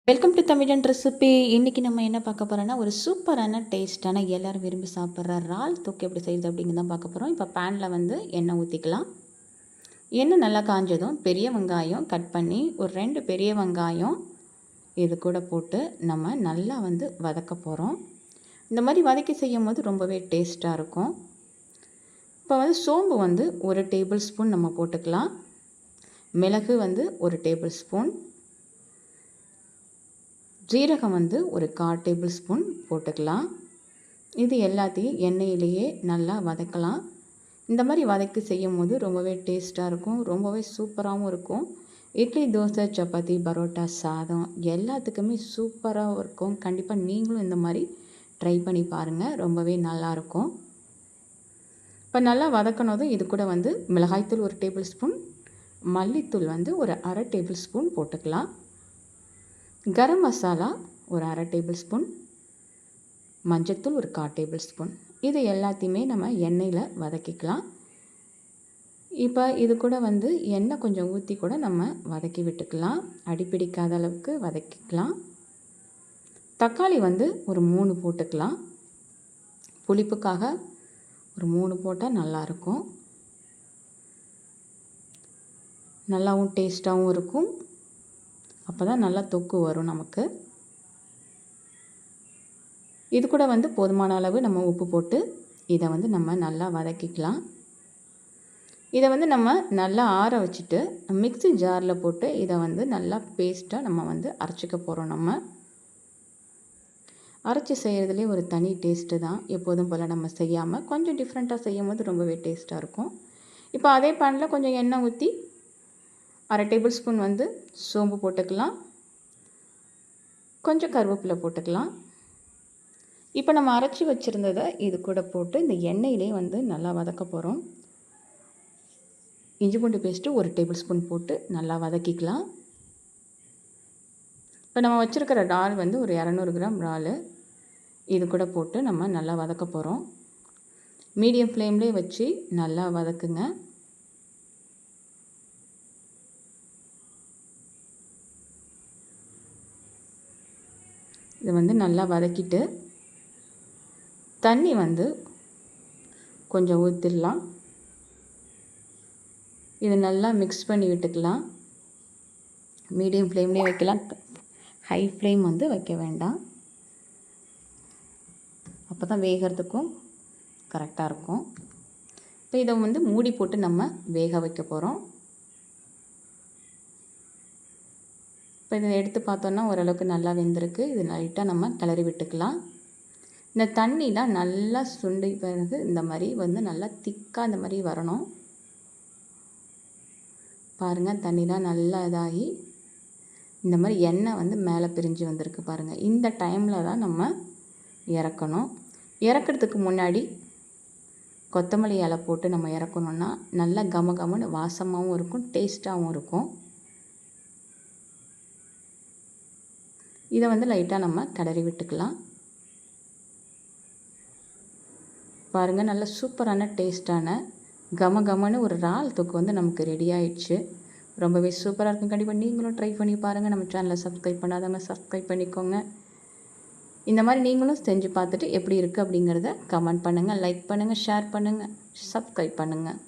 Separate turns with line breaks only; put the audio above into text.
Welcome to தமிழன் recipe. இன்றைக்கி நம்ம என்ன பார்க்க போகிறோன்னா, ஒரு சூப்பரான டேஸ்ட்டான எல்லோரும் விரும்பி சாப்பிட்ற இறால் தொக்கு எப்படி செய்யுது அப்படிங்கிறது தான் பார்க்க போகிறோம். இப்போ பேனில் எண்ணெய் ஊற்றிக்கலாம். எண்ணெய் நல்லா காஞ்சதும் பெரிய வெங்காயம் கட் பண்ணி ஒரு 2 பெரிய வெங்காயம் இது கூட போட்டு நம்ம நல்லா வதக்க போகிறோம். இந்த மாதிரி வதக்கி செய்யும் போது ரொம்பவே டேஸ்ட்டாக இருக்கும். இப்போ சோம்பு 1 டேபிள் ஸ்பூன் நம்ம போட்டுக்கலாம். மிளகு 1 டேபிள் ஸ்பூன், ஜீரகம் ஒரு 1/4 டேபிள் ஸ்பூன் போட்டுக்கலாம். இது எல்லாத்தையும் எண்ணெயிலேயே நல்லா வதக்கலாம். இந்த மாதிரி வதக்கி செய்யும் போது ரொம்பவே டேஸ்ட்டாக இருக்கும், ரொம்பவே சூப்பராகவும் இருக்கும். இட்லி, தோசை, சப்பாத்தி, பரோட்டா, சாதம் எல்லாத்துக்குமே சூப்பராக இருக்கும். கண்டிப்பாக நீங்களும் இந்த மாதிரி ட்ரை பண்ணி பாருங்கள், ரொம்பவே நல்லாயிருக்கும். இப்போ நல்லா வதக்கினதும் இது கூட மிளகாய்த்தூள் 1 டேபிள் ஸ்பூன், மல்லித்தூள் ஒரு 1/2 டேபிள் ஸ்பூன் போட்டுக்கலாம். கரம் மசாலா ஒரு 1/2 டேபிள் ஸ்பூன், மஞ்சத்தூள் ஒரு 1/4 டேபிள் ஸ்பூன். இது எல்லாத்தையுமே நம்ம எண்ணெயில் வதக்கிக்கலாம். இப்போ இது கூட எண்ணெய் கொஞ்சம் ஊற்றி கூட நம்ம வதக்கி விட்டுக்கலாம். அடிப்பிடிக்காத அளவுக்கு வதக்கிக்கலாம். தக்காளி ஒரு 3 போட்டுக்கலாம். புளிப்புக்காக ஒரு 3 போட்டால் நல்லாயிருக்கும், நல்லாவும் டேஸ்ட்டாகவும் இருக்கும். அப்போ தான் நல்லா தொக்கு வரும் நமக்கு. இது கூட போதுமான அளவு நம்ம உப்பு போட்டு இதை நம்ம நல்லா வதக்கிக்கலாம். இதை நம்ம நல்லா ஆற வச்சுட்டு மிக்ஸி ஜாரில் போட்டு இதை நல்லா பேஸ்ட்டாக நம்ம அரைச்சிக்க போகிறோம். நம்ம அரைச்சி செய்கிறதுலே ஒரு தனி டேஸ்ட்டு தான். எப்போதும் போல் நம்ம செய்யாமல் கொஞ்சம் டிஃப்ரெண்ட்டாக செய்யும் போது ரொம்பவே டேஸ்ட்டாக இருக்கும். இப்போ அதே பேனில் கொஞ்சம் எண்ணெய் ஊற்றி 1/2 டேபிள் ஸ்பூன் சோம்பு போட்டுக்கலாம். கொஞ்சம் கருவேப்பிலை போட்டுக்கலாம். இப்போ நம்ம அரைச்சி வச்சுருந்ததை இது கூட போட்டு இந்த எண்ணெயிலே நல்லா வதக்க போகிறோம். இஞ்சி பூண்டு பேஸ்ட்டு 1 டேபிள் ஸ்பூன் போட்டு நல்லா வதக்கிக்கலாம். இப்போ நம்ம வச்சுருக்கிற இறால் ஒரு 200 கிராம் இறால் இது கூட போட்டு நம்ம நல்லா வதக்க போகிறோம். மீடியம் ஃப்ளேம்லேயே வச்சு நல்லா வதக்குங்க. இது நல்லா வதக்கிட்டு தண்ணி கொஞ்சம் ஊற்றிடலாம். இது நல்லா மிக்ஸ் பண்ணி விட்டுக்கலாம். மீடியம் ஃப்ளேம்லேயே வைக்கலாம், ஹை ஃப்ளேம் வைக்க வேண்டாம். அப்போ தான் வேகிறதுக்கும் கரெக்டாக இருக்கும். இப்போ இதை மூடி போட்டு நம்ம வேக வைக்க போகிறோம். இப்போ இதை எடுத்து பார்த்தோன்னா ஓரளவுக்கு நல்லா வெந்திருக்கு. இது லைட்டாக நம்ம கிளறி விட்டுக்கலாம். இந்த தண்ணிலாம் நல்லா சுண்டி பிறகு இந்த மாதிரி நல்லா திக்காக இந்த மாதிரி வரணும். பாருங்கள், தண்ணிலாம் நல்லா இதாகி இந்த மாதிரி எண்ணெய் மேலே பிரிஞ்சு வந்திருக்கு பாருங்கள். இந்த டைமில் தான் நம்ம இறக்கணும். இறக்கிறதுக்கு முன்னாடி கொத்தமல்லி இலை போட்டு நம்ம இறக்கணுன்னா நல்லா கமகமன்னு வாசமாகவும் இருக்கும், டேஸ்ட்டாகவும் இருக்கும். இதை லைட்டாக நம்ம கிளறி விட்டுக்கலாம். பாருங்கள், நல்ல சூப்பரான டேஸ்ட்டான கமகமன்னு ஒரு இறால் தொக்கு நமக்கு ரெடி ஆயிடுச்சு. ரொம்பவே சூப்பராக இருக்கும். கண்டிப்பாக நீங்களும் ட்ரை பண்ணி பாருங்கள். நம்ம சேனலை சப்ஸ்கிரைப் பண்ணாதவங்க சப்ஸ்கிரைப் பண்ணிக்கோங்க. இந்த மாதிரி நீங்களும் செஞ்சு பார்த்துட்டு எப்படி இருக்குது அப்படிங்கிறத கமெண்ட் பண்ணுங்கள், லைக் பண்ணுங்கள், ஷேர் பண்ணுங்கள், சப்ஸ்கிரைப் பண்ணுங்கள்.